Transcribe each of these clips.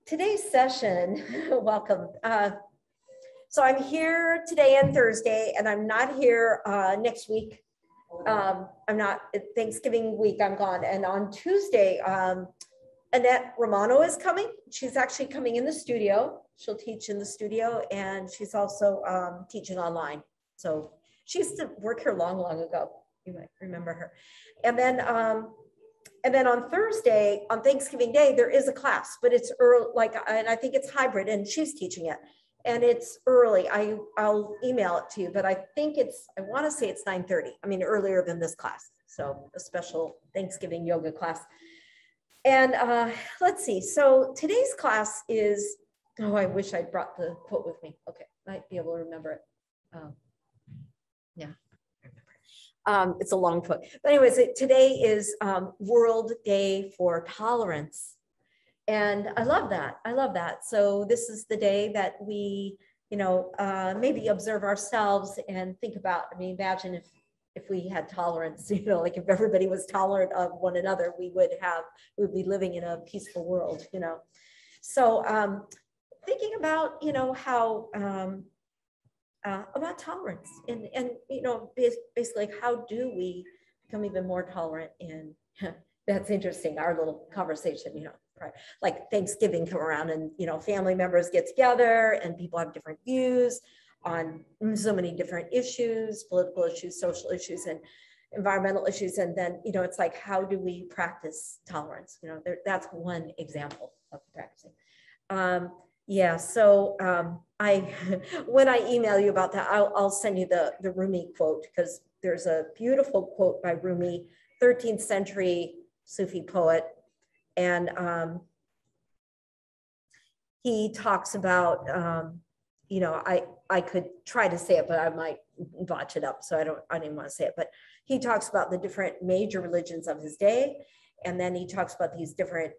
Today's session, welcome. So I'm here today and Thursday, and I'm not here next week. I'm not, Thanksgiving week, I'm gone. And on Tuesday, Annette Romano is coming. She's actually coming in the studio. She'll teach in the studio, and she's also teaching online. So she used to work here long ago. You might remember her. And then on Thursday, on Thanksgiving Day, there is a class, but it's early, and I think it's hybrid, and she's teaching it. And it's early. I'll email it to you, but I think I want to say it's 9:30. I mean, earlier than this class. So a special Thanksgiving yoga class. And let's see. So today's class is, I wish I'd brought the quote with me. Okay, might be able to remember it. Yeah. It's a long quote. But anyways, today is World Day for Tolerance. And I love that. I love that. So this is the day that we, maybe observe ourselves and think about, imagine if we had tolerance, like if everybody was tolerant of one another, we would be living in a peaceful world, So thinking about, how, about tolerance and basically how do we become even more tolerant? And that's interesting, our little conversation, like Thanksgiving come around and, family members get together and people have different views on so many different issues, political issues, social issues, and environmental issues. And then, it's like, how do we practice tolerance? That's one example of practicing. Yeah, so when I email you about that, I'll send you the Rumi quote, because there's a beautiful quote by Rumi, 13th century Sufi poet. And he talks about, I could try to say it, but I might botch it up. So I didn't want to say it, but he talks about the different major religions of his day. And then he talks about these different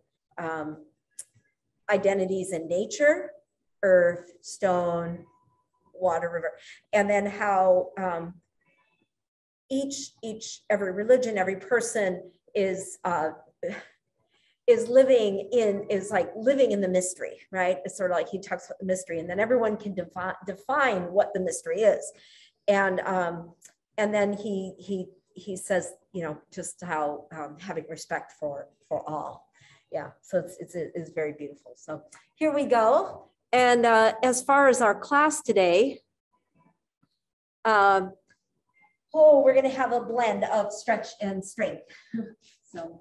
identities in nature, earth, stone, water, river, and then how every religion, every person is living in the mystery, right? It's sort of like he talks about the mystery, and then everyone can define what the mystery is, and then he says, just how having respect for all. Yeah, so it's very beautiful. So here we go. And as far as our class today, we're going to have a blend of stretch and strength. So,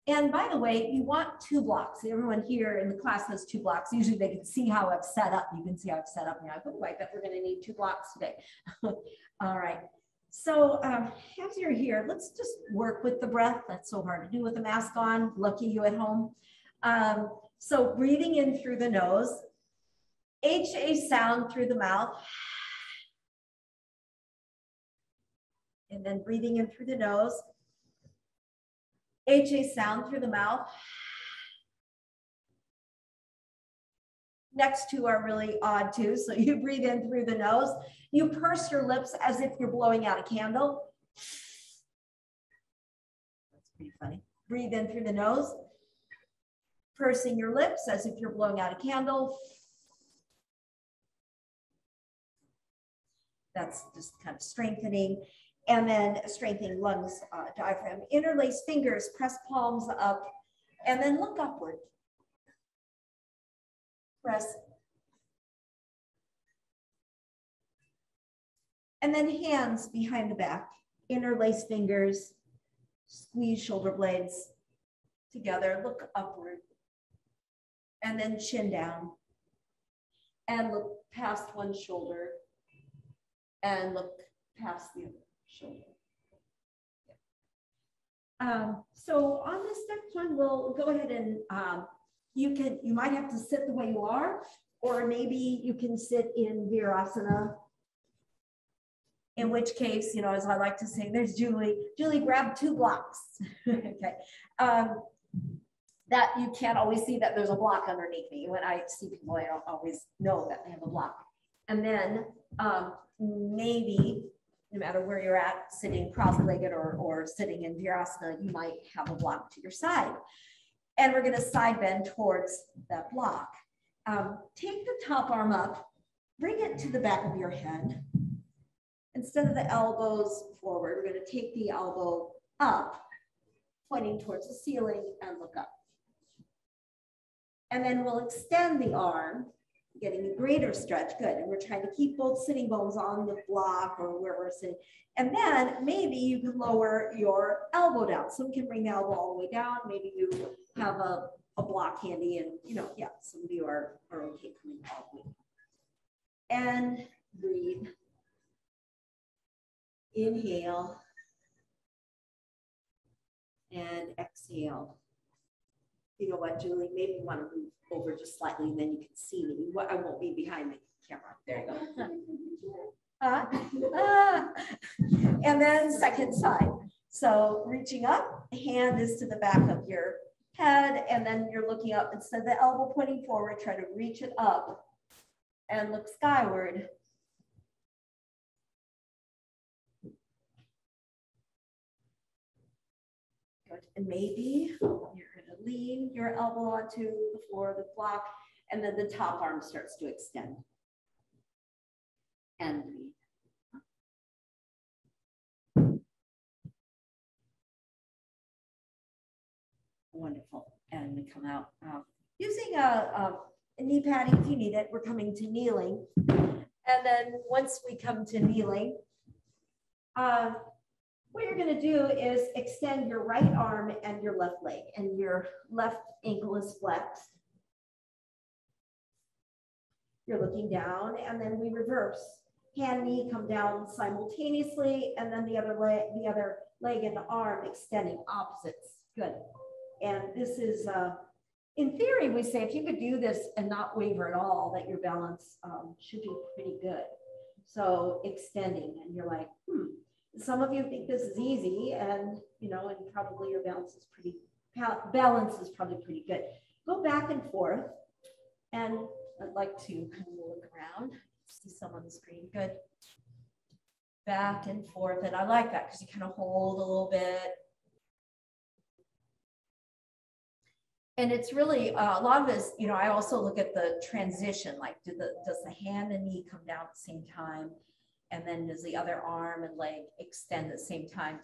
and by the way, you want 2 blocks. Everyone here in the class has 2 blocks. Usually they can see how I've set up. You can see how I've set up. And you're like, oh, I bet we're going to need 2 blocks today. All right. So as you're here, let's just work with the breath. That's so hard to do with the mask on. Lucky you at home. So breathing in through the nose, HA sound through the mouth. And then breathing in through the nose, HA sound through the mouth. Next 2 are really odd too. So you breathe in through the nose. You purse your lips as if you're blowing out a candle. That's pretty funny. Breathe in through the nose. Pursing your lips as if you're blowing out a candle. That's just kind of strengthening. And then strengthening lungs, diaphragm. Interlace fingers, press palms up, and then look upward. Press. And then hands behind the back, interlace fingers, squeeze shoulder blades together, look upward, and then chin down, and look past one shoulder, and look past the other shoulder. So on this next one, we'll go ahead and you might have to sit the way you are, or maybe you can sit in Virasana. In which case, as I like to say, there's Julie. Julie, grab 2 blocks. Okay. That you can't always see that there's a block underneath me. When I see people, I don't always know that they have a block. And then maybe, no matter where you're at, sitting cross-legged or sitting in Virasana, you might have a block to your side. And we're gonna side bend towards that block. Take the top arm up, bring it to the back of your head. Instead of the elbows forward, we're gonna take the elbow up, pointing towards the ceiling and look up. And then we'll extend the arm, getting a greater stretch. Good. And we're trying to keep both sitting bones on the block or where we're sitting. And then maybe you can lower your elbow down. Some can bring the elbow all the way down. Maybe you have a block handy and, you know, yeah, some of you are okay coming all the way. And breathe. Inhale. And exhale. You know what, Julie, maybe you want to move over just slightly and then you can see me. I won't be behind the camera. There you go. And then second side. So reaching up, hand is to the back of your head, and then you're looking up. Instead of the elbow pointing forward, try to reach it up and look skyward. Good. And maybe you're going to lean your elbow onto the floor of the block, and then the top arm starts to extend. And breathe. Wonderful. And we come out using a knee padding if you need it. We're coming to kneeling. And then once we come to kneeling, what you're going to do is extend your right arm and your left leg, and your left ankle is flexed. You're looking down, and then we reverse. Hand, knee come down simultaneously, and then the other leg and the arm extending opposites. Good. And this is, in theory, we say if you could do this and not waver at all, that your balance should be pretty good. So extending, and you're like, Some of you think this is easy, and you know, and probably your balance is probably pretty good. Go back and forth, and I'd like to kind of look around, see some on the screen. Good. Back and forth, and I like that because you kind of hold a little bit. And it's really, a lot of this, you know, I also look at the transition, like does the hand and knee come down at the same time? And then does the other arm and leg extend at the same time?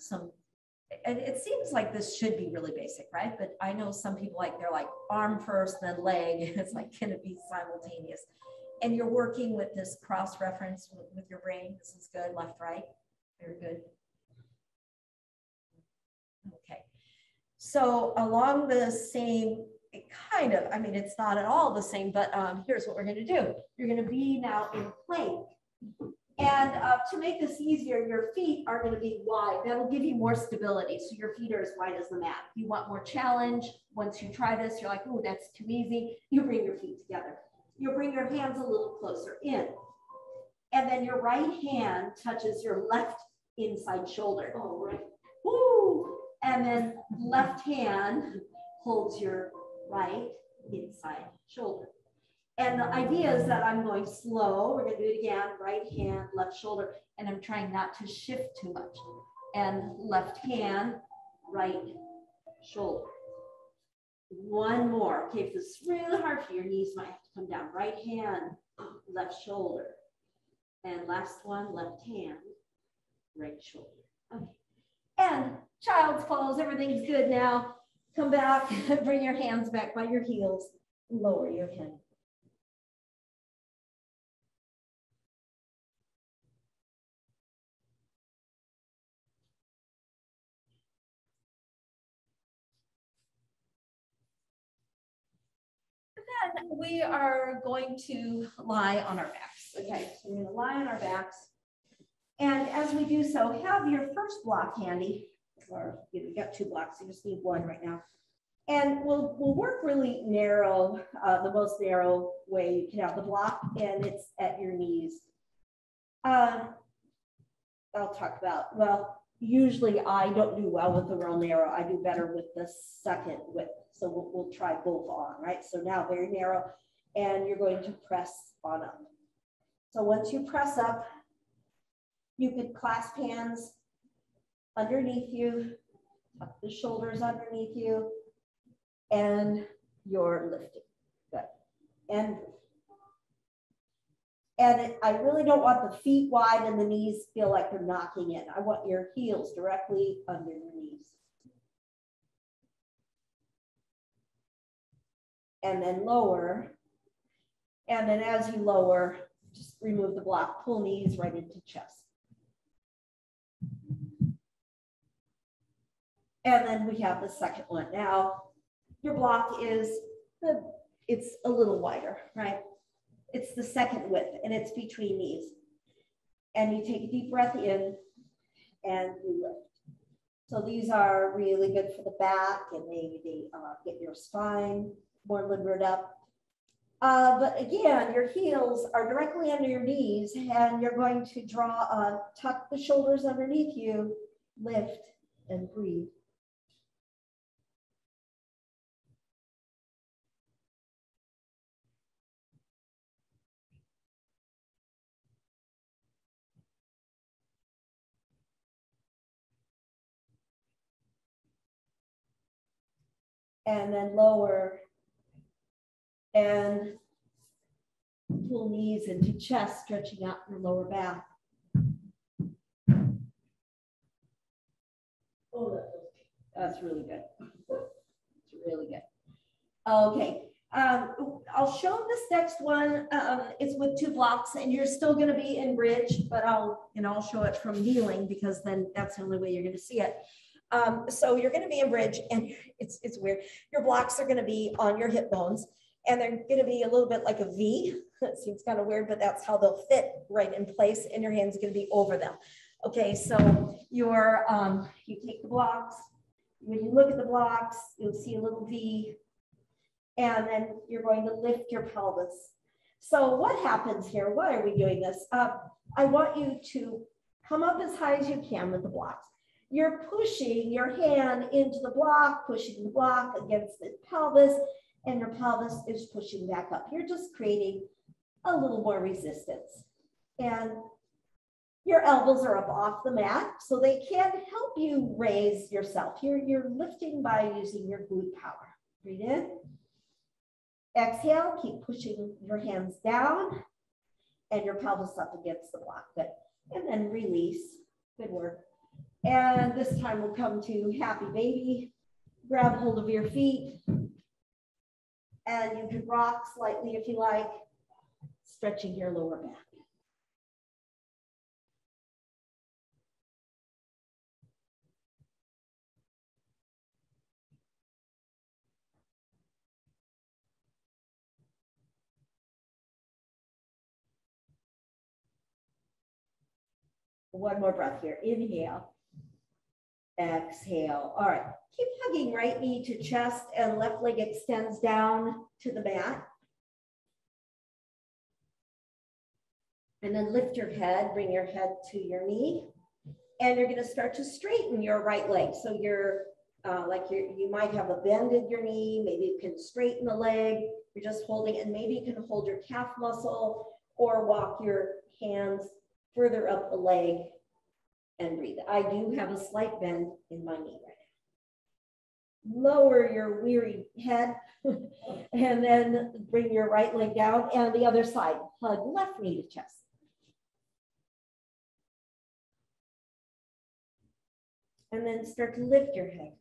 And it seems like this should be really basic, right? But I know some people they're like arm first, then leg. It's like, can it be simultaneous? And you're working with this cross-reference with your brain. This is good, left, right, very good. Okay. So along the same kind of, I mean, it's not at all the same, but here's what we're going to do. You're going to be now in plank. And to make this easier, your feet are going to be wide. That'll give you more stability. So your feet are as wide as the mat. If you want more challenge, once you try this, you're like, oh, that's too easy. You bring your feet together. You'll bring your hands a little closer in. And then your right hand touches your left inside shoulder. Oh, right. Woo! And then left hand holds your right inside shoulder. And the idea is that I'm going slow. We're going to do it again. Right hand, left shoulder. And I'm trying not to shift too much. And left hand, right shoulder. One more. Okay, if this is really hard for you, your knees might have to come down. Right hand, left shoulder. And last one, left hand, right shoulder. Okay. And child's pose. Everything's good now. Come back. Bring your hands back by your heels. Lower your head. Then we are going to lie on our backs. Okay, so we're going to lie on our backs. And as we do so, have your first block handy, or you got two blocks, you just need one right now. And we'll work really narrow, the most narrow way you can have the block, and it's at your knees. I'll talk about, well, usually I don't do well with the real narrow. I do better with the second width. So we'll try both on, right? So now very narrow, and you're going to press on up. So once you press up, you could clasp hands underneath you, tuck the shoulders underneath you, and you're lifting. Good. And I really don't want the feet wide and the knees feel like they're knocking in. I want your heels directly under your knees. And then lower. And then as you lower, just remove the block, pull knees right into chest. And then we have the second one. Now, your block is, it's a little wider, right? It's the second width and it's between knees. And you take a deep breath in and you lift. So these are really good for the back and they get your spine more limbered up. But again, your heels are directly under your knees and you're going to tuck the shoulders underneath you, lift and breathe. And then lower and pull knees into chest, stretching out your lower back. Oh, that's really good. It's really good. Okay, I'll show this next one. It's with 2 blocks, and you're still going to be in bridge, but I'll show it from kneeling because then that's the only way you're going to see it. So you're going to be in bridge, and it's weird. Your blocks are going to be on your hip bones, and they're going to be a little bit like a V. It seems kind of weird, but that's how they'll fit right in place, and your hands are going to be over them. Okay, so you take the blocks. When you look at the blocks, you'll see a little V, and then you're going to lift your pelvis. So what happens here? Why are we doing this? I want you to come up as high as you can with the blocks. You're pushing your hand into the block, pushing the block against the pelvis, and your pelvis is pushing back up. You're just creating a little more resistance. And your elbows are up off the mat, so they can't help you raise yourself. You're lifting by using your glute power. Breathe in. Exhale, keep pushing your hands down and your pelvis up against the block. Good. And then release. Good work. And this time we'll come to happy baby. Grab hold of your feet. And you can rock slightly if you like, stretching your lower back. One more breath here. Inhale. Exhale. All right. Keep hugging right knee to chest and left leg extends down to the mat. And then lift your head, bring your head to your knee. And you're going to start to straighten your right leg. So you're you might have a bend in your knee. Maybe you can straighten the leg. You're just holding, and maybe you can hold your calf muscle or walk your hands further up the leg and breathe. I do have a slight bend in my knee right now. Lower your weary head and then bring your right leg down and the other side. Hug left knee to chest. And then start to lift your head.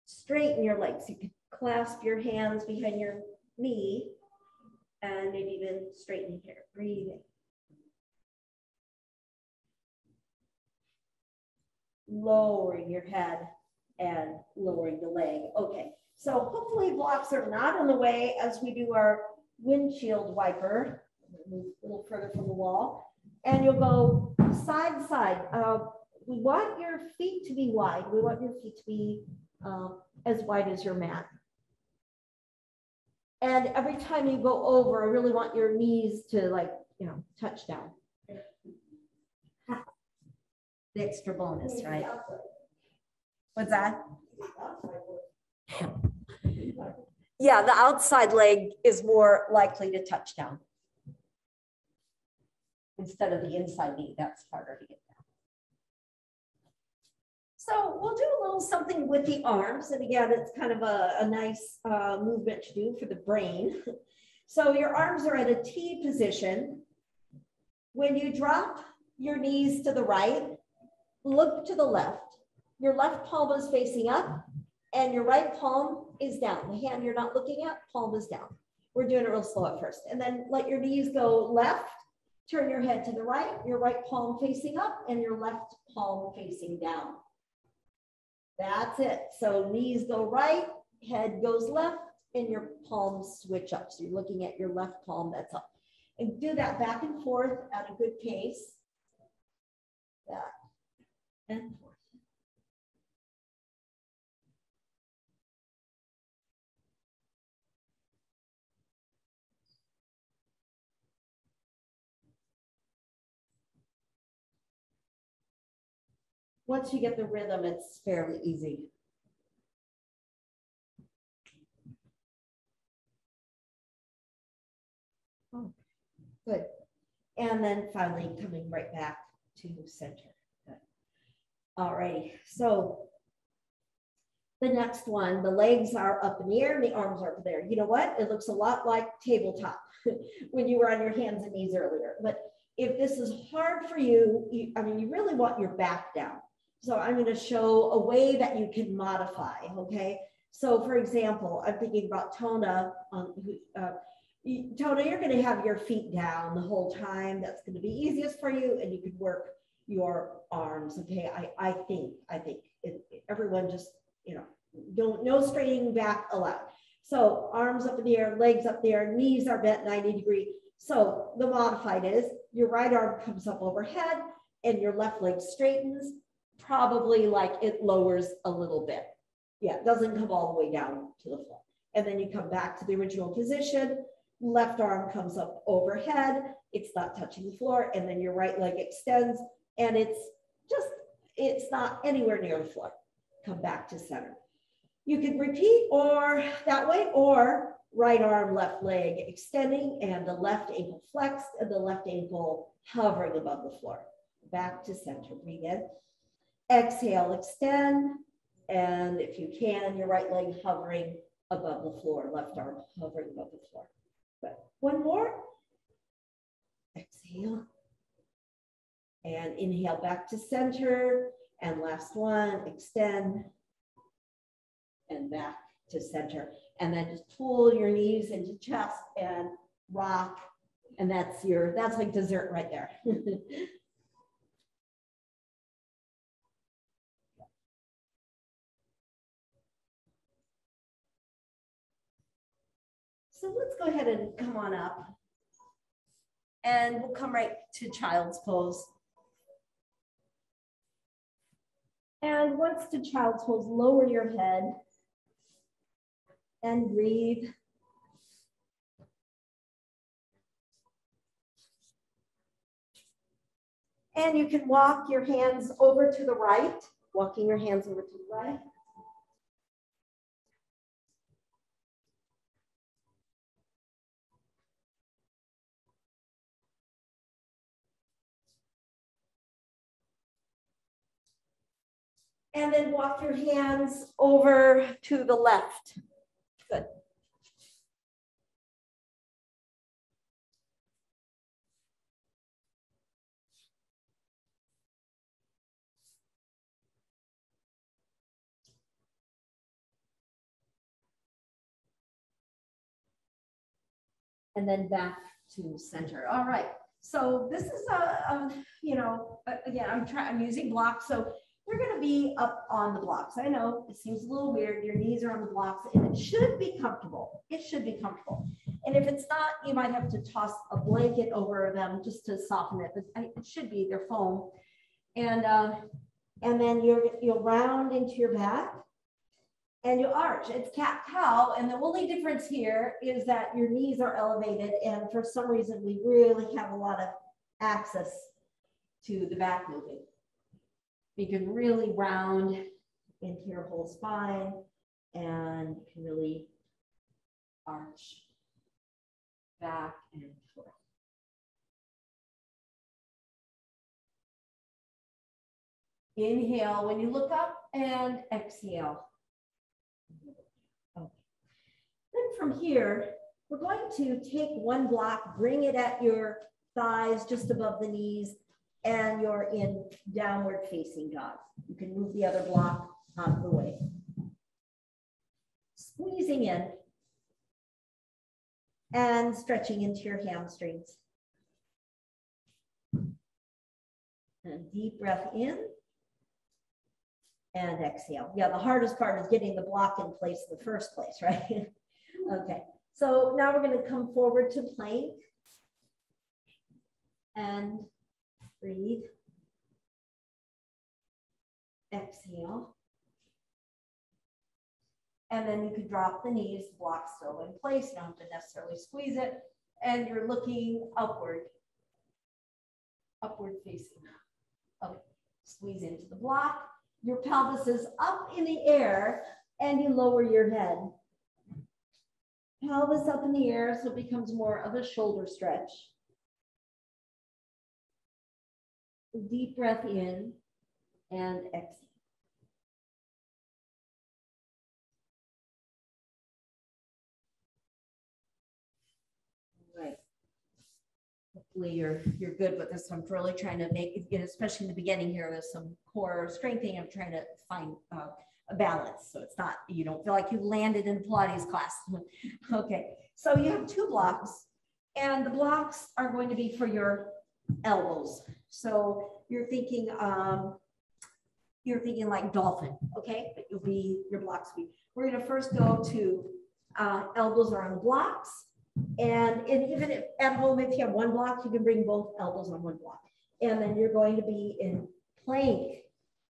Straighten your legs. You can clasp your hands behind your knee and maybe even straighten here. Breathe in. Lowering your head and lowering the leg. Okay, so hopefully blocks are not on the way as we do our windshield wiper. Move a little further from the wall. And you'll go side to side. We want your feet to be wide. We want your feet to be as wide as your mat. And every time you go over, I really want your knees to touch down. The extra bonus, right? What's that? Yeah, the outside leg is more likely to touch down instead of the inside knee. That's harder to get down. So we'll do a little little something with the arms. And again, it's kind of a nice movement to do for the brain. So your arms are at a T position. When you drop your knees to the right, look to the left. Your left palm is facing up and your right palm is down. The hand you're not looking at, palm is down. We're doing it real slow at first. And then let your knees go left, turn your head to the right, your right palm facing up and your left palm facing down. That's it. So knees go right, head goes left, and your palms switch up. So you're looking at your left palm that's up. And do that back and forth at a good pace. Back and forth. Once you get the rhythm, it's fairly easy. Oh, good. And then finally coming right back to center. Good. All righty. So the next one, the legs are up in the air and the arms are up there. You know what? It looks a lot like tabletop when you were on your hands and knees earlier. But if this is hard for you, you really want your back down. So I'm going to show a way that you can modify, okay? So for example, I'm thinking about Tona. Tona, you're going to have your feet down the whole time. That's going to be easiest for you, and you can work your arms, okay? I think everyone just, no straining back allowed. So arms up in the air, legs up there, knees are bent 90 degrees. So the modified is your right arm comes up overhead and your left leg straightens. Probably like it lowers a little bit. Yeah, it doesn't come all the way down to the floor. And then you come back to the original position. Left arm comes up overhead. It's not touching the floor. And then your right leg extends and it's not anywhere near the floor. Come back to center. You can repeat or that way, or right arm, left leg extending and the left ankle flexed and the left ankle hovering above the floor. Back to center. Breathe in. Exhale, extend, and if you can, your right leg hovering above the floor, left arm hovering above the floor. Good. One more. Exhale. And inhale back to center. And last one, extend. And back to center. And then just pull your knees into chest and rock. And that's like dessert right there. So let's go ahead and come on up. And we'll come right to child's pose. And once to child's pose, lower your head and breathe. And you can walk your hands over to the right, walking your hands over to the right. And then walk your hands over to the left. Good. And then back to center. All right. So this is again, I'm using blocks. So you're going to be up on the blocks. I know it seems a little weird. Your knees are on the blocks and it should be comfortable. It should be comfortable. And if it's not, you might have to toss a blanket over them just to soften it. But it should be, they're foam. And then you'll round into your back and you arch. It's cat-cow. And the only difference here is that your knees are elevated. And for some reason, we really have a lot of access to the back moving. You can really round into your whole spine and you can really arch back and forth. Inhale when you look up and exhale. Okay. Then from here, we're going to take one block, bring it at your thighs just above the knees, and you're in downward facing dog. You can move the other block out of the way. Squeezing in and stretching into your hamstrings. And a deep breath in and exhale. Yeah, the hardest part is getting the block in place in the first place, right? Okay, so now we're going to come forward to plank and breathe. Exhale. And then you can drop the knees, block still in place, don't have to necessarily squeeze it, and you're looking upward facing. Okay, squeeze into the block. Your pelvis is up in the air and you lower your head. Pelvis up in the air, so it becomes more of a shoulder stretch. Deep breath in and exhale. Right. Hopefully you're good with this. I'm really trying to make it, especially in the beginning here, there's some core strengthening. I'm trying to find a balance, so it's not, you don't feel like you landed in Pilates class. Okay, so you have two blocks, and the blocks are going to be for your elbows. So you're thinking like dolphin, okay? But your blocks will be. We're going to first go to elbows are on blocks. And even if at home, if you have one block, you can bring both elbows on one block. And then you're going to be in plank.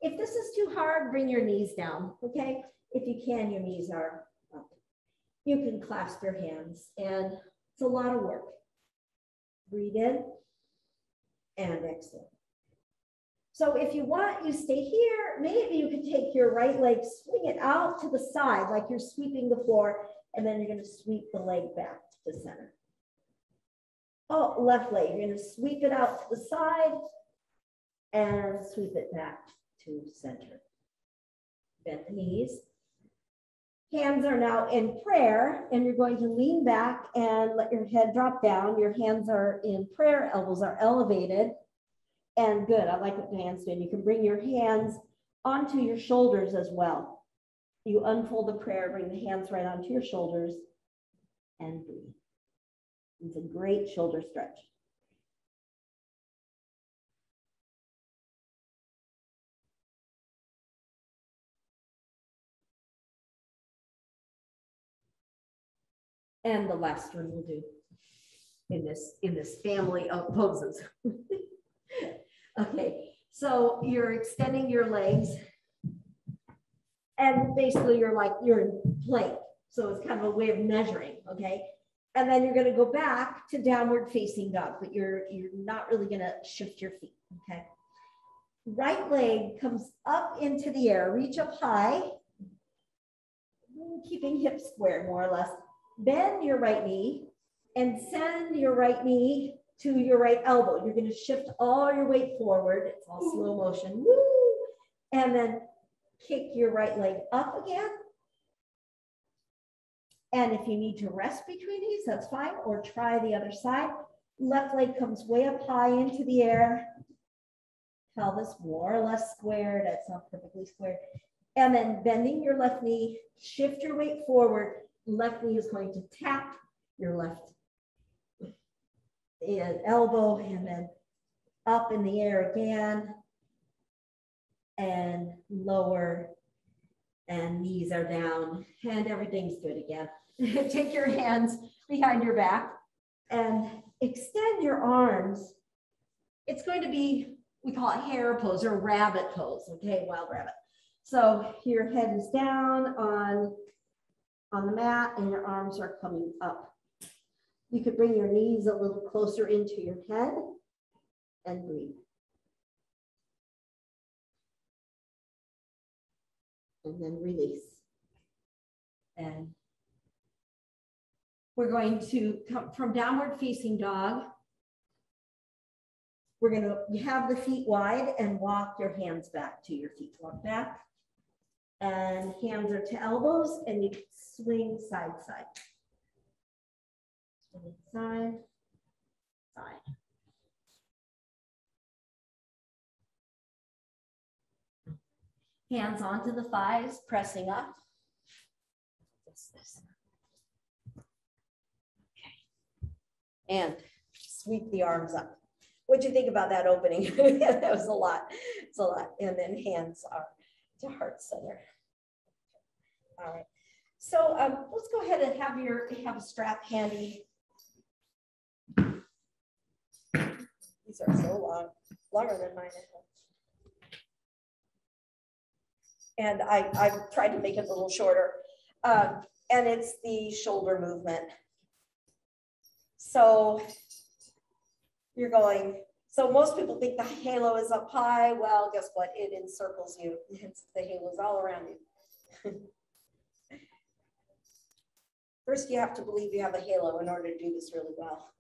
If this is too hard, bring your knees down, okay? If you can, your knees are up. You can clasp your hands, and it's a lot of work. Breathe in and exhale. So if you want, you stay here. Maybe you can take your right leg, swing it out to the side like you're sweeping the floor, and then you're going to sweep the leg back to center. Oh, left leg, you're going to sweep it out to the side and sweep it back to center. Bend the knees. Hands are now in prayer, and you're going to lean back and let your head drop down. Your hands are in prayer, elbows are elevated. And good, I like what the hands do. You can bring your hands onto your shoulders as well. You unfold the prayer, bring the hands right onto your shoulders, and breathe. It's a great shoulder stretch. And the last one we'll do in this family of poses. Okay, so you're extending your legs, and basically you're in plank. So it's kind of a way of measuring, okay? And then you're going to go back to downward facing dog, but you're not really going to shift your feet, okay? Right leg comes up into the air, reach up high, keeping hips square more or less. Bend your right knee and send your right knee to your right elbow. You're going to shift all your weight forward. It's all slow motion. Woo! And then kick your right leg up again. And if you need to rest between these, that's fine, or try the other side. Left leg comes way up high into the air. Pelvis more or less squared. That's not perfectly squared. And then bending your left knee, shift your weight forward. Left knee is going to tap your left elbow, and then up in the air again, and lower, and knees are down, and everything's good again. Take your hands behind your back and extend your arms. It's going to be, we call it hare pose or rabbit pose, okay, wild rabbit. So your head is down on the mat and your arms are coming up. You could bring your knees a little closer into your head and breathe. And then release. And we're going to come from downward facing dog. We're going to have the feet wide and walk your hands back to your feet. Walk back. And hands are to elbows, and you swing side, side. Swing side, side. Hands onto the thighs, pressing up. Okay. And sweep the arms up. What'd you think about that opening? That was a lot. It's a lot. And then hands are to heart center. All right. So let's go ahead and have a strap handy. These are so long, longer than mine. And I've tried to make it a little shorter. And it's the shoulder movement. So you're going, so most people think the halo is up high. Well, guess what? It encircles you. The halo is all around you. First, you have to believe you have a halo in order to do this really well.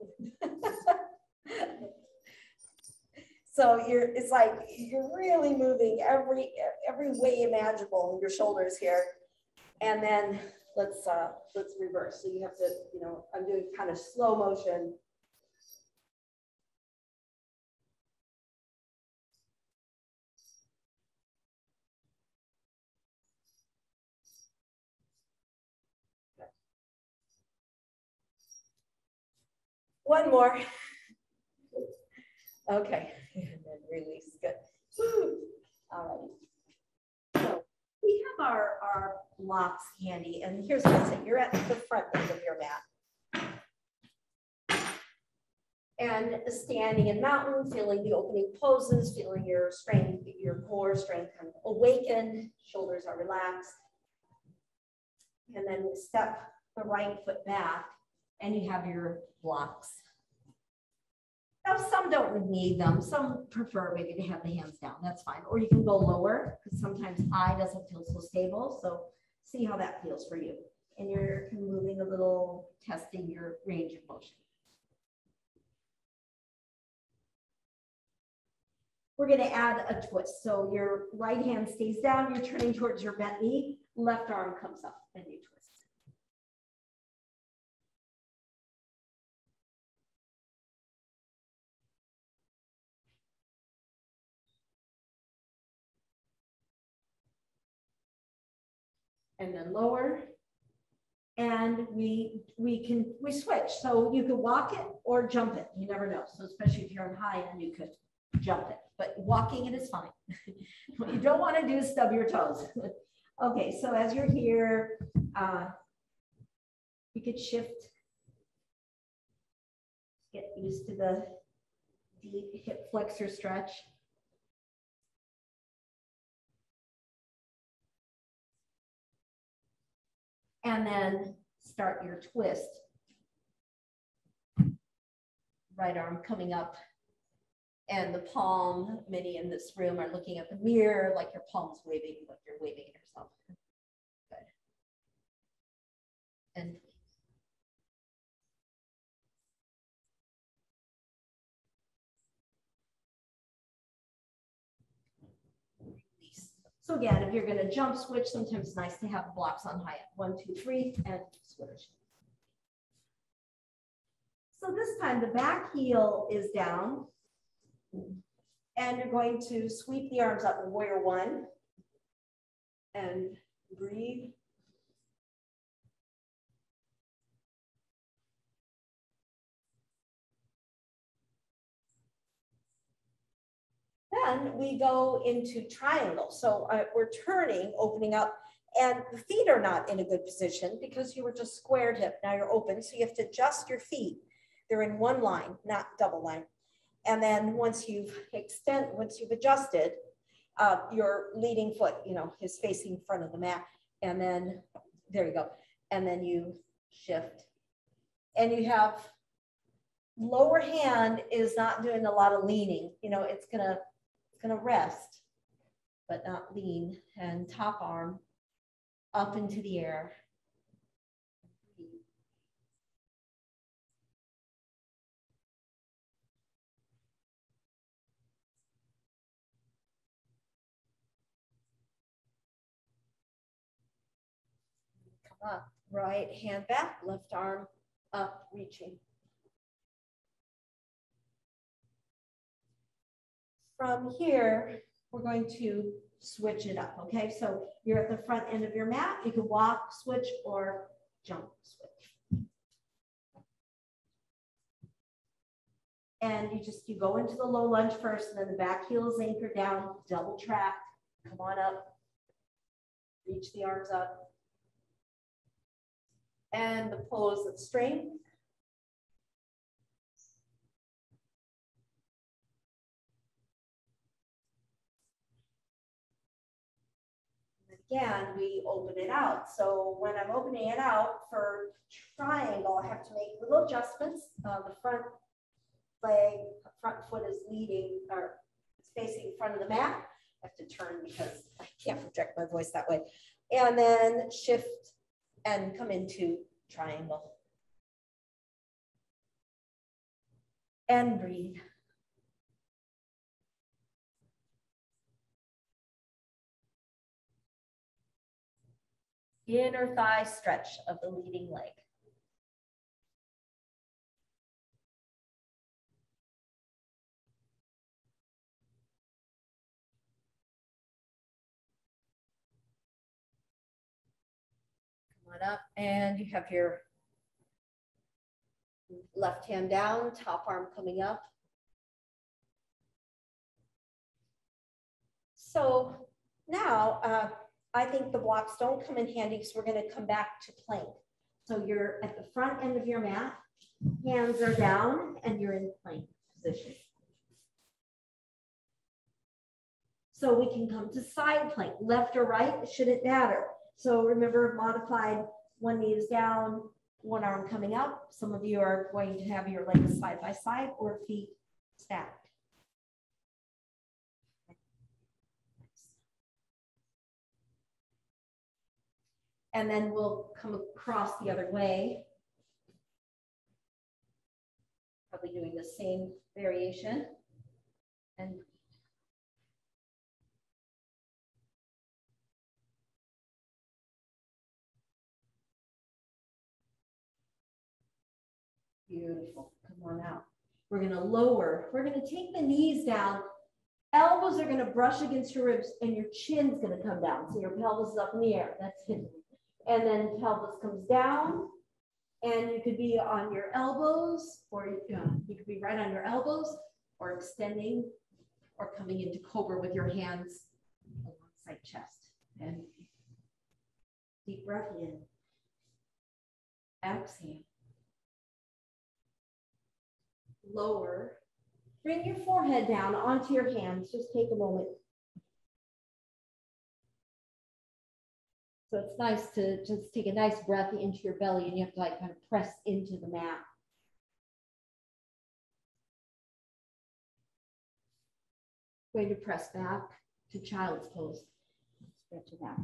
So it's like you're really moving every way imaginable in your shoulders here. And then let's reverse. So you have to, I'm doing kind of slow motion. One more. Okay, and then release, good. Woo. All right. So we have our blocks handy, and here's what I say. You're at the front end of your mat. And standing in mountain, feeling the opening poses, feeling your strength, your core strength kind of awaken, shoulders are relaxed. And then step the right foot back, and you have your blocks. Now, some don't need them. Some prefer maybe to have the hands down. That's fine. Or you can go lower, because sometimes high doesn't feel so stable. So see how that feels for you. And you're moving a little, testing your range of motion. We're going to add a twist. So your right hand stays down. You're turning towards your bent knee. Left arm comes up, and you twist. And then lower, and we switch. So you could walk it or jump it. You never know. So especially if you're on high end, you could jump it. But walking it is fine. What you don't want to do is stub your toes. Okay, so as you're here, you could shift. Get used to the deep hip flexor stretch. And then start your twist. Right arm coming up, and the palm, many in this room are looking at the mirror like your palm's waving, like you're waving at yourself. Good. And release. So again, if you're going to jump switch, sometimes it's nice to have blocks on high end. 1, 2, 3, and switch. So this time the back heel is down, and you're going to sweep the arms up in warrior 1 and breathe. Then we go into triangle. So we're turning, opening up, and the feet are not in a good position because you were just squared hip. Now you're open, so you have to adjust your feet. They're in one line, not double line. And then once you've adjusted, your leading foot, is facing front of the mat. And then, there you go. And then you shift. And you have lower hand is not doing a lot of leaning. It's gonna rest, but not lean. And top arm up into the air. Right hand back, left arm up, reaching. From here, we're going to switch it up, okay? So you're at the front end of your mat. You can walk, switch, or jump, switch. And you go into the low lunge first, and then the back heel is anchored down, double track. Come on up, reach the arms up. And the pose of strength. Again, we open it out. So when I'm opening it out for triangle, I have to make little adjustments. The front leg, front foot is leading, or it's facing the front of the mat. I have to turn because I can't project my voice that way. And then shift and come into triangle. And breathe. Inner thigh stretch of the leading leg. Come on up, and you have your left hand down, top arm coming up. So now, I think the blocks don't come in handy because we're going to come back to plank. So you're at the front end of your mat, hands are down, and you're in plank position. So we can come to side plank, left or right, it shouldn't matter. So remember, modified, one knee is down, one arm coming up. Some of you are going to have your legs side by side or feet stacked. And then we'll come across the other way. Probably doing the same variation. And beautiful, come on out. We're gonna lower, we're gonna take the knees down. Elbows are gonna brush against your ribs and your chin's gonna come down. So your pelvis is up in the air, that's hidden. And then pelvis comes down, and you could be on your elbows, or you could be right on your elbows, or extending, or coming into cobra with your hands alongside chest. And deep breath in. Exhale. Lower. Bring your forehead down onto your hands. Just take a moment. So it's nice to just take a nice breath into your belly, and you have to like kind of press into the mat. Going to press back to child's pose. Stretch it out.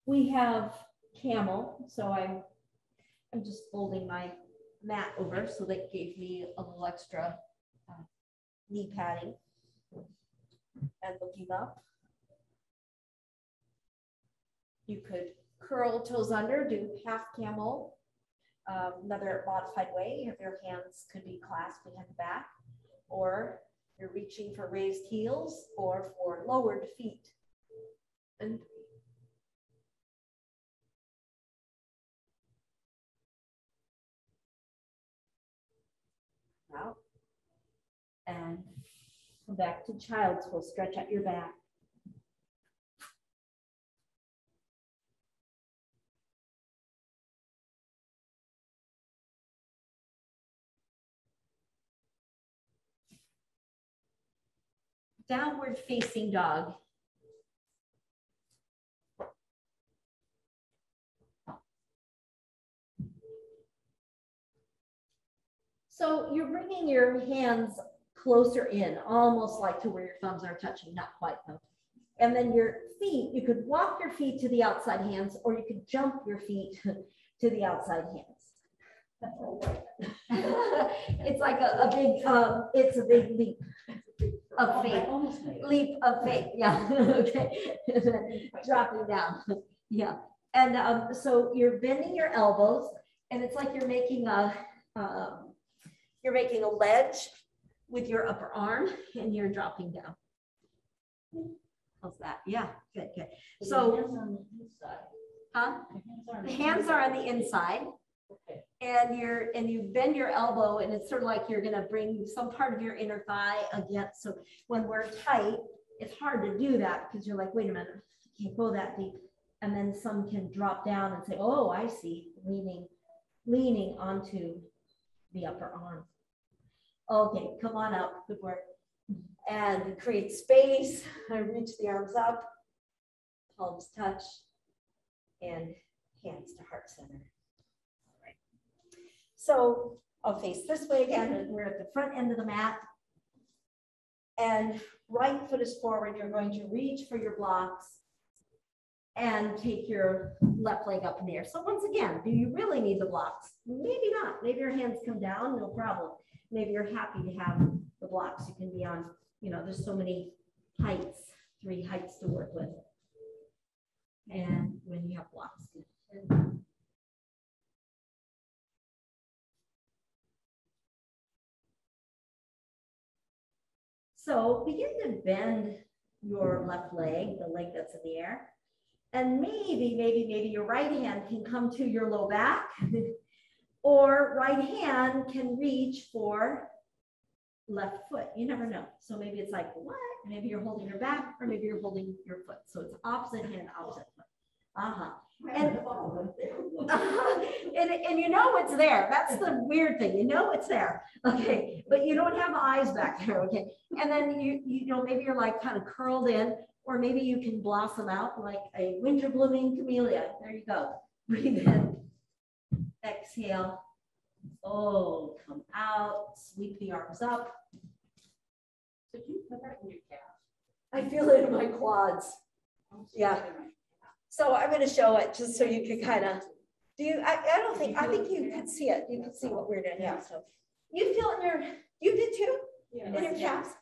We have camel, so I'm just folding my mat over, so that gave me a little extra knee padding. And looking up, you could curl toes under, do half camel. Another modified way, if your hands could be clasped behind the back, or you're reaching for raised heels or for lowered feet. And out and come back to child's pose. Stretch out your back. Downward facing dog. So you're bringing your hands closer in, almost like to where your thumbs are touching, not quite though. And then your feet, you could walk your feet to the outside hands, or you could jump your feet to the outside hands. It's like a big, it's a big leap of faith. Leap of faith, yeah, okay. Dropping down, yeah. And so you're bending your elbows, and it's like you're making a ledge with your upper arm, and you're dropping down. How's that? Yeah, good, good. So, the hands are on the inside, and you bend your elbow, and it's sort of like you're gonna bring some part of your inner thigh against. So when we're tight, it's hard to do that because you're like, wait a minute, I can't go that deep. And then some can drop down and say, oh, I see, leaning onto the upper arm. Okay, come on up, good work. And create space. I reach the arms up, palms touch, and hands to heart center. All right. So I'll face this way again, and we're at the front end of the mat. And right foot is forward. You're going to reach for your blocks and take your left leg up in the air. So once again, do you really need the blocks? Maybe not. Maybe your hands come down, no problem. Maybe you're happy to have the blocks. You can be on, you know, there's so many heights, 3 heights to work with. And when you have blocks. So begin to bend your left leg, the leg that's in the air. And maybe your right hand can come to your low back, or right hand can reach for left foot. You never know. So maybe it's like, what? Maybe you're holding your back, or maybe you're holding your foot. So it's opposite hand, opposite foot. And you know it's there. That's the weird thing. You know it's there. Okay, but you don't have eyes back there. Okay, and then you know, maybe you're like kind of curled in, or maybe you can blossom out like a winter blooming camellia. There you go. Breathe in. Exhale. Oh, come out. Sweep the arms up. Did you put that in your calf? I feel it in my quads. Yeah. So I'm going to show it just so you can kind of do. I think you could see it. You can see what we're doing. Yeah. So you feel it in your. You did too. Yeah. In your calves.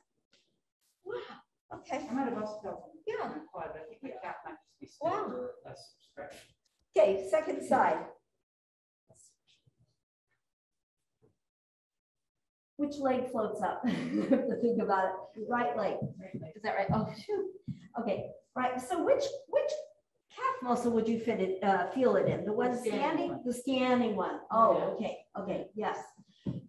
Wow. Okay. I might have also felt yeah. my quad, but I think my calf might just be still or less stretched. Okay. Second side. Which leg floats up? To think about it. Right leg. Is that right? Oh shoot. Okay. Right. So which calf muscle would you feel it in? The one standing? The standing one. Oh, okay. Okay. Yes.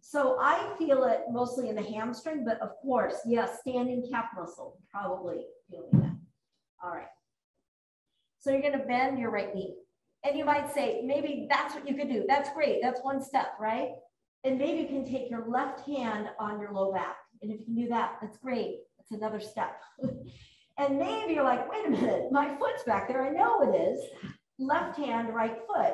So I feel it mostly in the hamstring, but of course, yes, standing calf muscle, probably feeling that. All right. So you're going to bend your right knee. And you might say, maybe that's what you could do. That's great. That's one step, right? And maybe you can take your left hand on your low back. And if you can do that, that's great. That's another step. And maybe you're like, wait a minute, my foot's back there. I know it is. Left hand, right foot.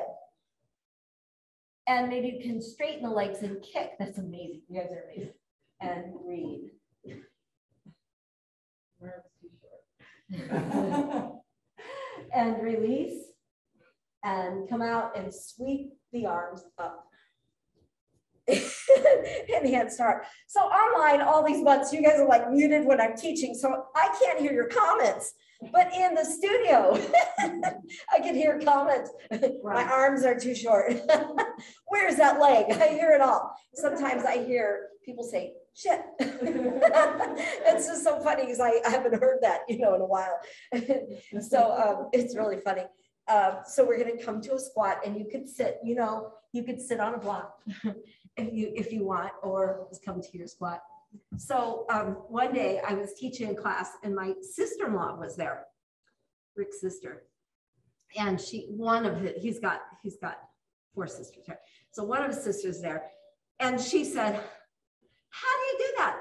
And maybe you can straighten the legs and kick. That's amazing. You guys are amazing. And breathe. And release. And come out and sweep the arms up. And hands start. So online, all these months, you guys are like muted when I'm teaching, so I can't hear your comments. But in the studio, I can hear comments. Right. My arms are too short. Where's that leg? I hear it all. Sometimes I hear people say, shit. It's just so funny because I haven't heard that, in a while. So it's really funny. So we're going to come to a squat, and you could sit, you could sit on a block if you want, or just come to your squat. So one day I was teaching in class, and my sister-in-law was there, Rick's sister, and he's got 4 sisters, right? So one of his sisters there, and she said, "How do you do that?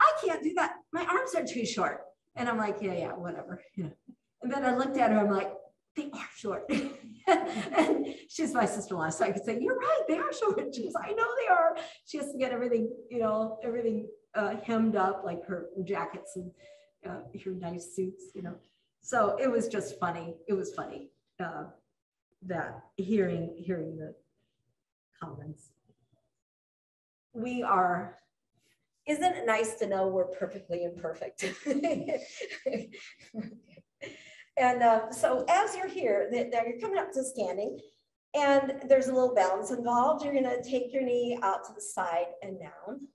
I can't do that. My arms are too short." And I'm like, yeah, whatever. And then I looked at her, I'm like, they are short. And she's my sister-in-law, so I could say, you're right, they are short. She goes, I know they are. She has to get everything, everything hemmed up, like her jackets and her nice suits, So it was just funny. It was funny that hearing the comments. we are, isn't it nice to know we're perfectly imperfect? And so as you're here, now you're coming up to standing, and there's a little balance involved. You're gonna take your knee out to the side and down,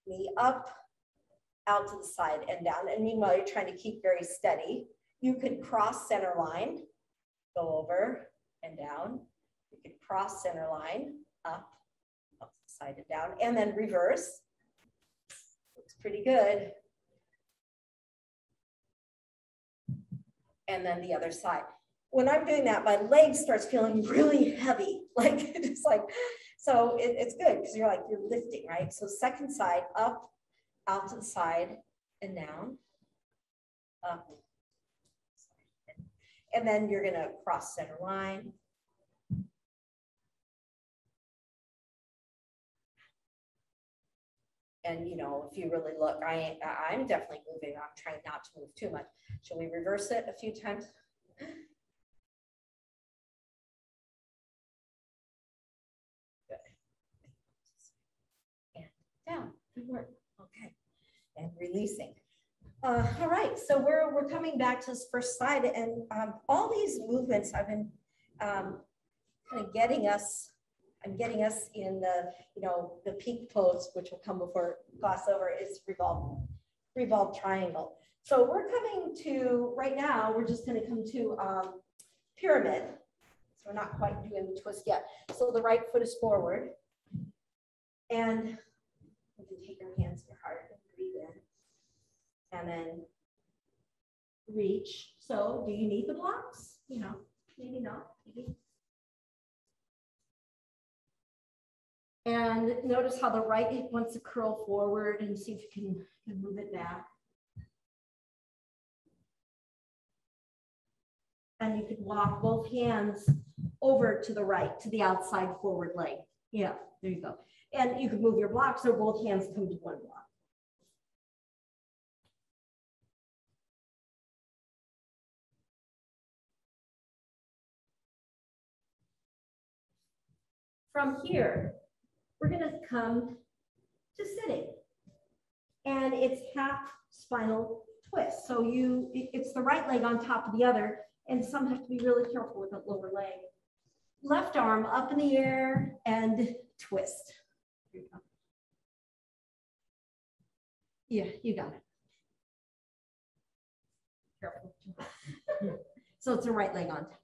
knee up, out to the side and down. And meanwhile, you're trying to keep very steady. You could cross center line, go over and down. You could cross center line, up to the side and down, and then reverse. Looks pretty good. And then the other side. When I'm doing that, my leg starts feeling really heavy, like just like, so it's good because you're lifting, right? So second side, up, out to the side and down, up, and then you're gonna cross center line. And you know, if you really look, I'm definitely moving. I'm trying not to move too much. Shall we reverse it a few times? Good. And down. Good work. Okay. And releasing. All right. So we're coming back to this first slide, and all these movements I've been kind of getting us. I'm getting us in the, you know, the peak pose, which will come before gloss over, is revolve triangle. So we're coming to, right now, we're just going to come to pyramid. So we're not quite doing the twist yet. So the right foot is forward. And you can take your hands to your heart and breathe in. And then reach. So do you need the blocks? You know, maybe not. Maybe. And notice how the right hip wants to curl forward, and see if you can move it back. And you could walk both hands over to the right, to the outside forward leg. Yeah, there you go. And you could move your blocks so both hands come to one block. From here, we're going to come to sitting. And it's half spinal twist. So it's the right leg on top of the other, and some have to be really careful with the lower leg. Left arm up in the air and twist. Here you go. Yeah, you got it. Careful. So it's the right leg on top.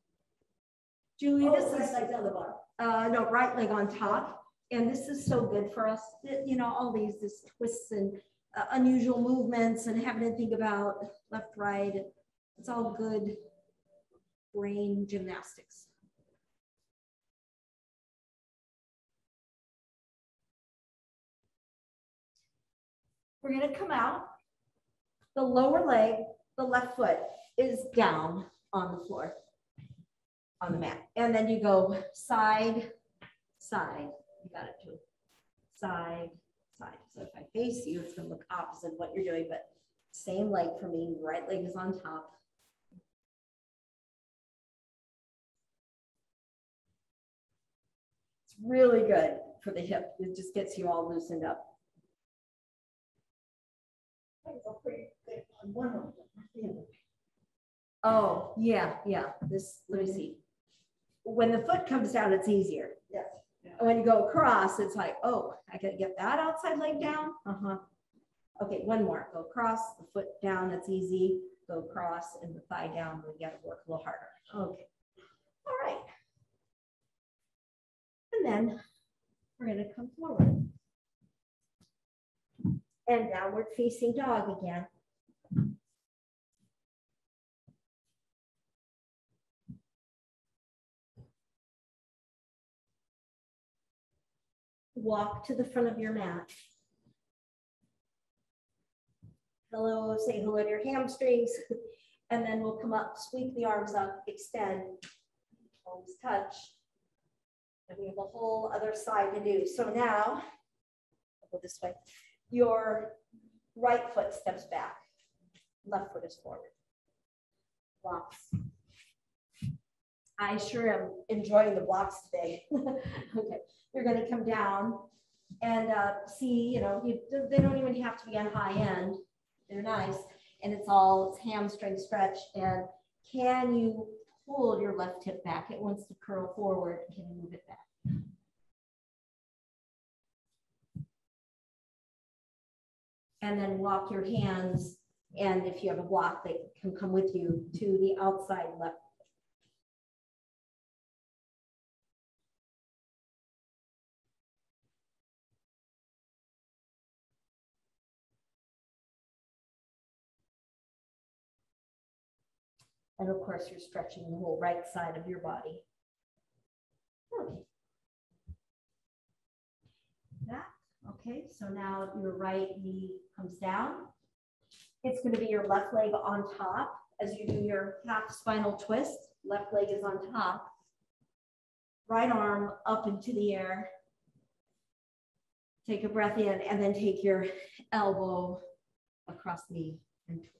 Julie, this is right leg on the bottom. No, right leg on top. And this is so good for us. You know, all these twists and unusual movements and having to think about left, right. It's all good brain gymnastics. We're going to come out. The lower leg, the left foot, is down on the floor, on the mat. And then you go side, side. You got it too. Side, side. So if I face you, it's going to look opposite of what you're doing, but same leg for me. Right leg is on top. It's really good for the hip. It just gets you all loosened up. Oh, yeah, yeah. This, let me see. When the foot comes down, it's easier. Yes. When you go across, it's like, oh, I gotta get that outside leg down. Okay, one more. Go across, the foot down, that's easy. Go across and the thigh down, we gotta work a little harder. Okay. All right. And then we're gonna come forward. And downward facing dog again. Walk to the front of your mat. Hello, say hello to your hamstrings. And then we'll come up, sweep the arms up, extend, palms touch. And we have a whole other side to do. So now, I'll go this way. Your right foot steps back, left foot is forward. Blocks. I sure am enjoying the blocks today. Okay, you're going to come down And see, they don't even have to be on high end. They're nice. And it's hamstring stretch. And can you pull your left hip back? It wants to curl forward. Can you move it back? And then walk your hands. And if you have a block, they can come with you to the outside left. And of course, you're stretching the whole right side of your body. Okay. That. Okay, so now your right knee comes down. It's going to be your left leg on top as you do your half spinal twist. Left leg is on top. Right arm up into the air. Take a breath in and then take your elbow across the knee and twist.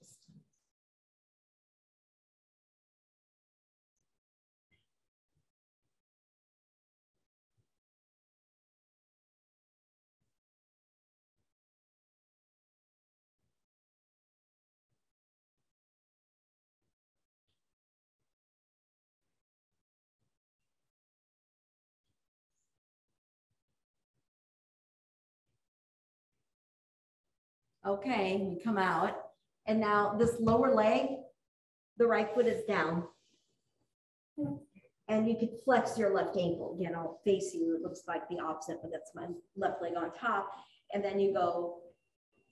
Okay, we come out. And now this lower leg, the right foot is down. And you could flex your left ankle. Again, I'll face you. It looks like the opposite, but that's my left leg on top. And then you go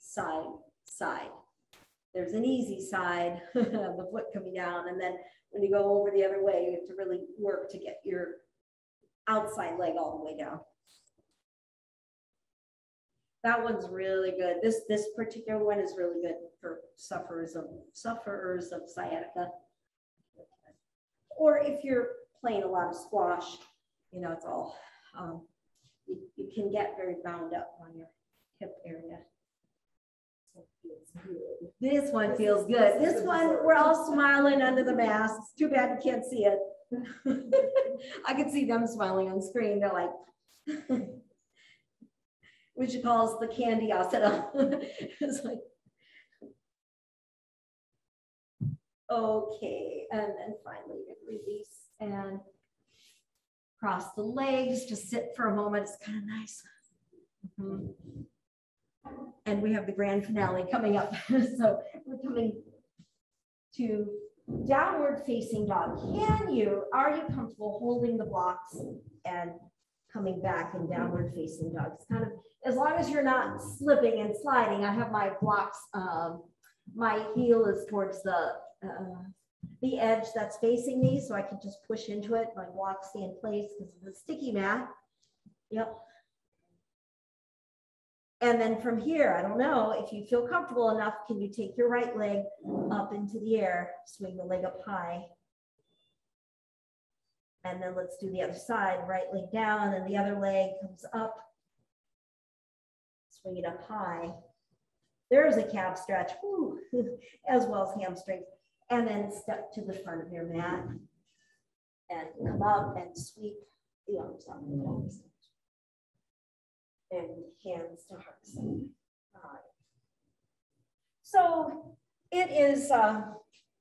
side, side. There's an easy side, the foot coming down. And then when you go over the other way, you have to really work to get your outside leg all the way down. That one's really good. This particular one is really good for sufferers of sciatica. Or if you're playing a lot of squash, it's all, you can get very bound up on your hip area. So this one feels good. This one, we're all smiling under the masks. Too bad you can't see it. I can see them smiling on screen. They're like, which she calls the candy asana. It's like, okay, and then finally release and cross the legs. Just sit for a moment. It's kind of nice. And we have the grand finale coming up. So we're coming to downward facing dog. Are you comfortable holding the blocks and coming back in downward facing dog? It's kind of, as long as you're not slipping and sliding. I have my blocks, my heel is towards the edge that's facing me, so I can just push into it. My blocks stay in place because of the sticky mat. Yep. And then from here, I don't know, if you feel comfortable enough, can you take your right leg up into the air, swing the leg up high. And then let's do the other side, right leg down and the other leg comes up. Swing it up high. There's a calf stretch, woo, as well as hamstrings. And then step to the front of your mat and come up and sweep the arms up. And hands to hearts. All right. So it is,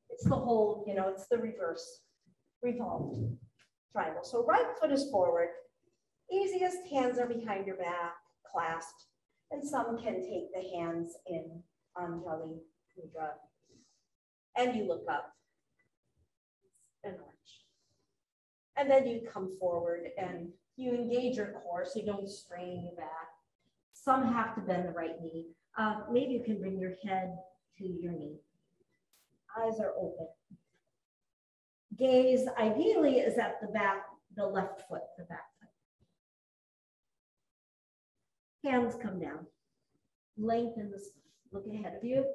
it's the whole, it's the reverse, revolved triangle. So right foot is forward. Easiest, hands are behind your back, clasped. And some can take the hands in Anjali Mudra. And you look up and arch. And then you come forward and you engage your core so you don't strain your back. Some have to bend the right knee. Maybe you can bring your head to your knee. Eyes are open. Gaze ideally is at the back, the left foot, the back foot. Hands come down. Lengthen the spine. Look ahead of you.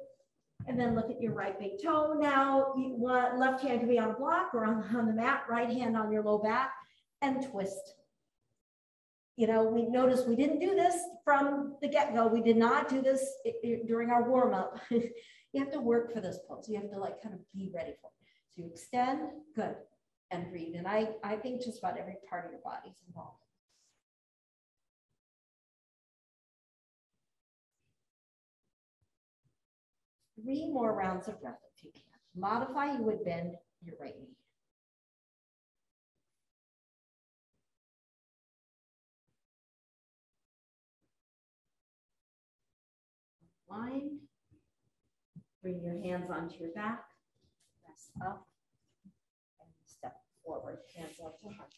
And then look at your right big toe. Now, you want left hand to be on a block or on the mat, right hand on your low back, and twist. We noticed we didn't do this from the get-go. We did not do this during our warm-up. You have to work for this pose. You have to kind of be ready for it. So you extend, good, and breathe. And I think just about every part of your body is involved. 3 more rounds of breath if you can. Modify, you would bend your right knee. Line. Bring your hands onto your back. Press up. And step forward. Hands up to heart.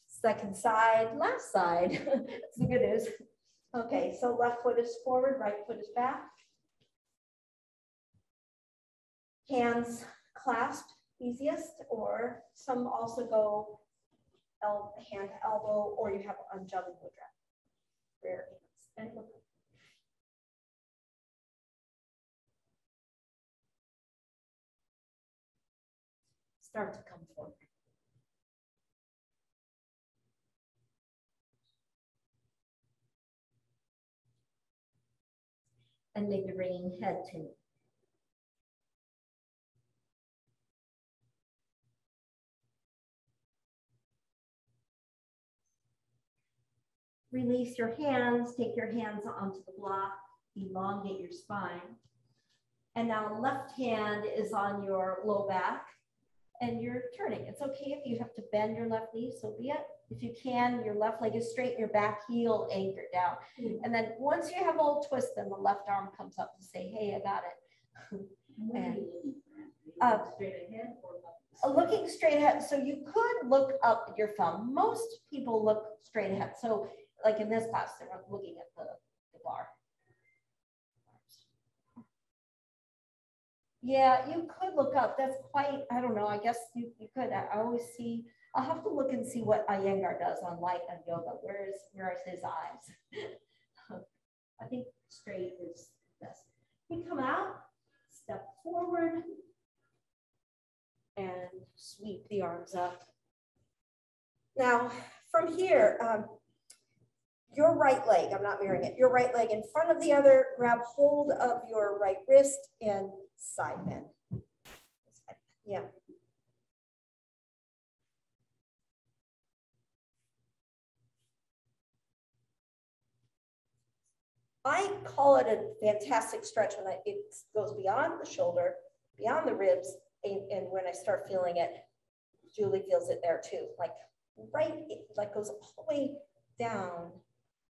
Second side, last side. That's the good news. Okay, so left foot is forward, right foot is back. Hands clasped, easiest, or some also go hand to elbow, or you have Anjali Mudra for your hands. And look. Start to come forward. And maybe bringing head to knee. Release your hands, take your hands onto the block, elongate your spine. And now left hand is on your low back and you're turning. It's okay if you have to bend your left knee, so be it. If you can, your left leg is straight, your back heel anchored down. And then once you have a little twist, then the left arm comes up to say, hey, I got it. And, straight ahead or looking straight ahead. So you could look up at your thumb. Most people look straight ahead. So like in this class, they're looking at the bar. Yeah, you could look up. That's quite, I don't know. I guess you could. I always see, I'll have to look and see what Iyengar does on light and yoga. Where are his eyes? I think straight is best. We come out, step forward, and sweep the arms up. Now, from here, your right leg, I'm not mirroring it, your right leg in front of the other, grab hold of your right wrist and side bend. Yeah. I call it a fantastic stretch when it goes beyond the shoulder, beyond the ribs, and when I start feeling it, Julie feels it there too. Like right, it like goes all the way down,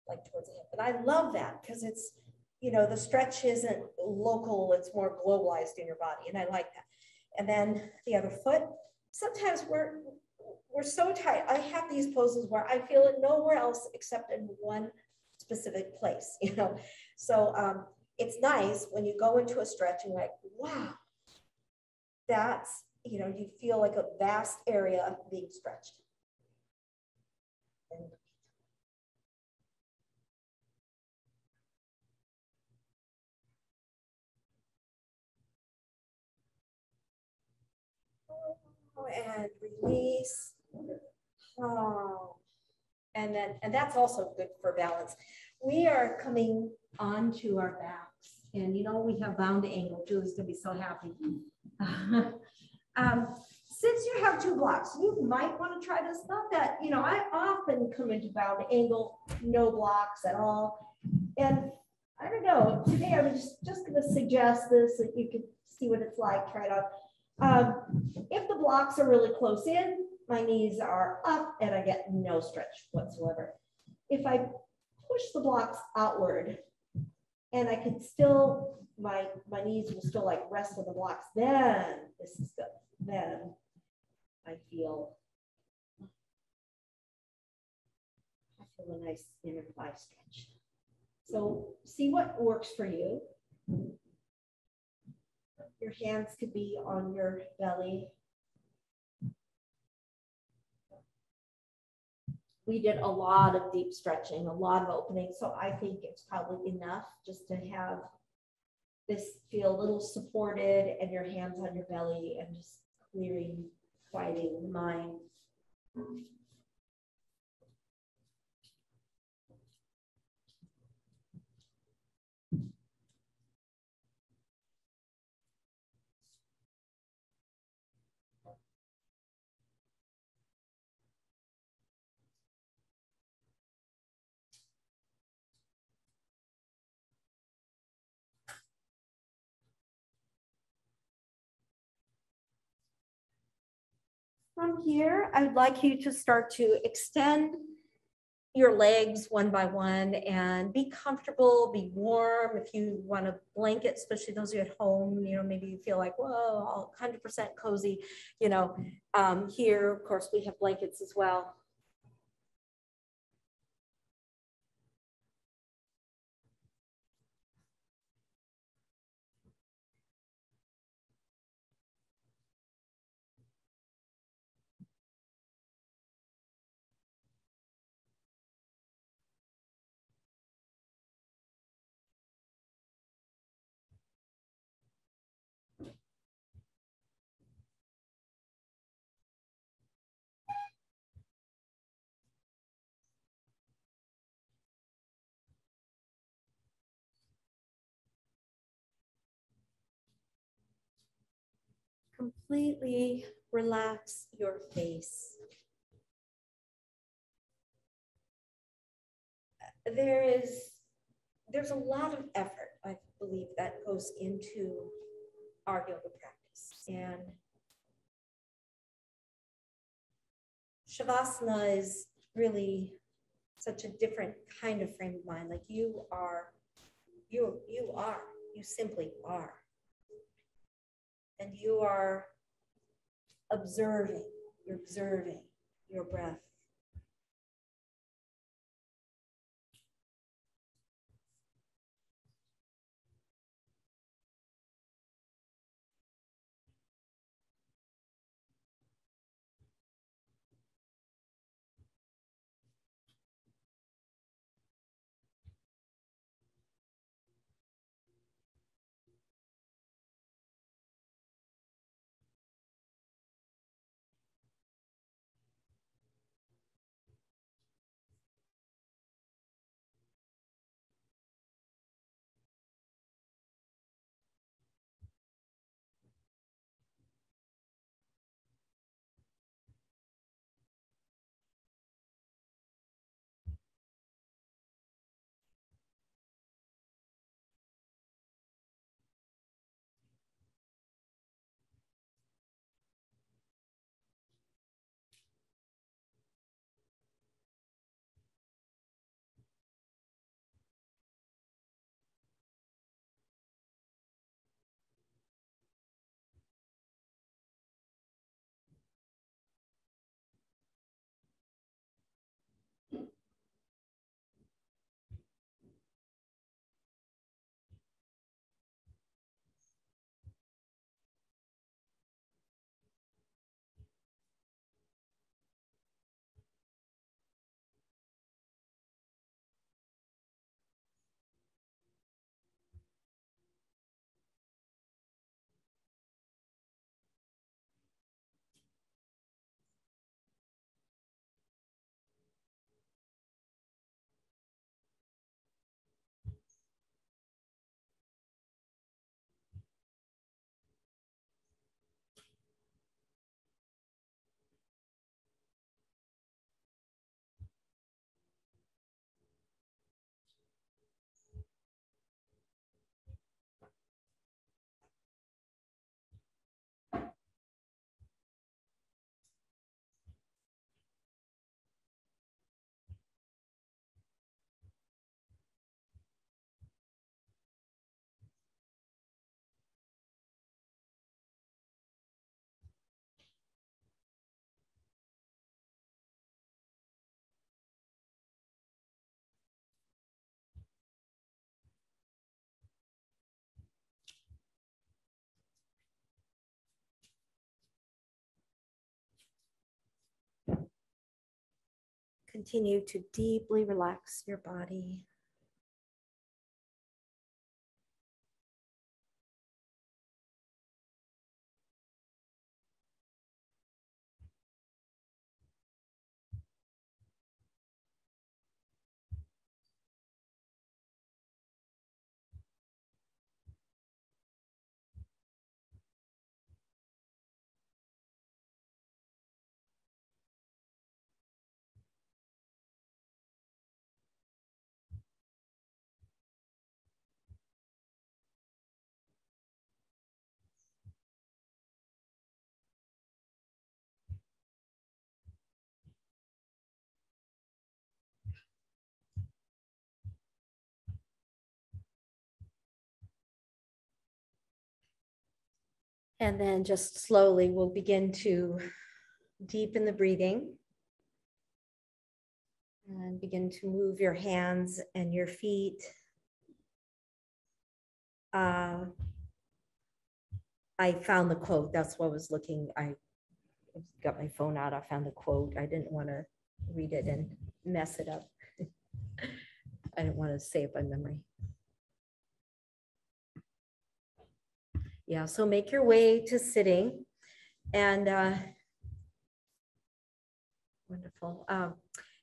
like towards the hip. And I love that because it's, you know, the stretch isn't local, it's more globalized in your body. And I like that. And then the other foot, sometimes we're so tight. I have these poses where I feel it nowhere else except in one specific place, you know? So it's nice when you go into a stretch and you're like, wow, that's, you know, you feel like a vast area being stretched. And release. Oh. And that's also good for balance. We are coming onto our backs, and you know we have bound angle. Julie's gonna be so happy. Since you have 2 blocks, you might want to try this. Not that, you know, I often come into bound angle, no blocks at all. And I don't know, today I'm just gonna suggest this so you can see what it's like, try it out. If the blocks are really close in, my knees are up and I get no stretch whatsoever. If I push the blocks outward and I can still, my knees will still like rest on the blocks, then this is good. Then I feel a nice inner thigh stretch. So see what works for you. Your hands could be on your belly. We did a lot of deep stretching, a lot of opening. So I think it's probably enough just to have this feel a little supported and your hands on your belly and just clearing, quieting the mind. From here, I would like you to start to extend your legs one by one and be comfortable, be warm. If you want a blanket, especially those of you at home, maybe you feel like, whoa, 100% cozy, here, of course, we have blankets as well. Completely relax your face. There's a lot of effort, I believe, that goes into our yoga practice. And Shavasana is really such a different kind of frame of mind. Like you simply are. And you are observing your breath. Continue to deeply relax your body. And then just slowly we'll begin to deepen the breathing and begin to move your hands and your feet. I found the quote. That's what I was looking. I got my phone out. I found the quote. I didn't want to read it and mess it up. I didn't want to say it by memory. Yeah, so make your way to sitting and wonderful.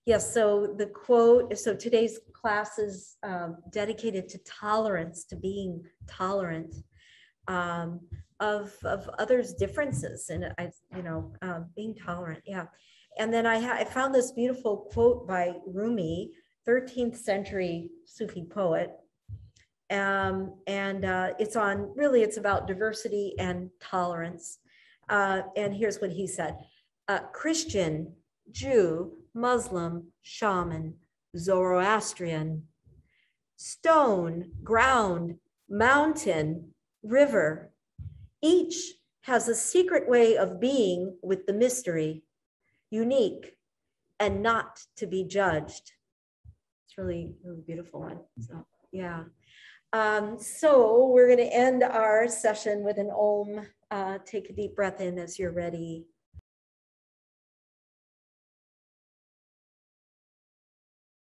Yes, so the quote, so today's class is dedicated to tolerance, to being tolerant of others' differences, and being tolerant, yeah. And then I found this beautiful quote by Rumi, 13th century Sufi poet, and it's about diversity and tolerance. And here's what he said: Christian, Jew, Muslim, shaman, Zoroastrian, stone, ground, mountain, river, each has a secret way of being with the mystery, unique and not to be judged. It's really, really beautiful one. So, yeah. So we're going to end our session with an Om. Take a deep breath in as you're ready.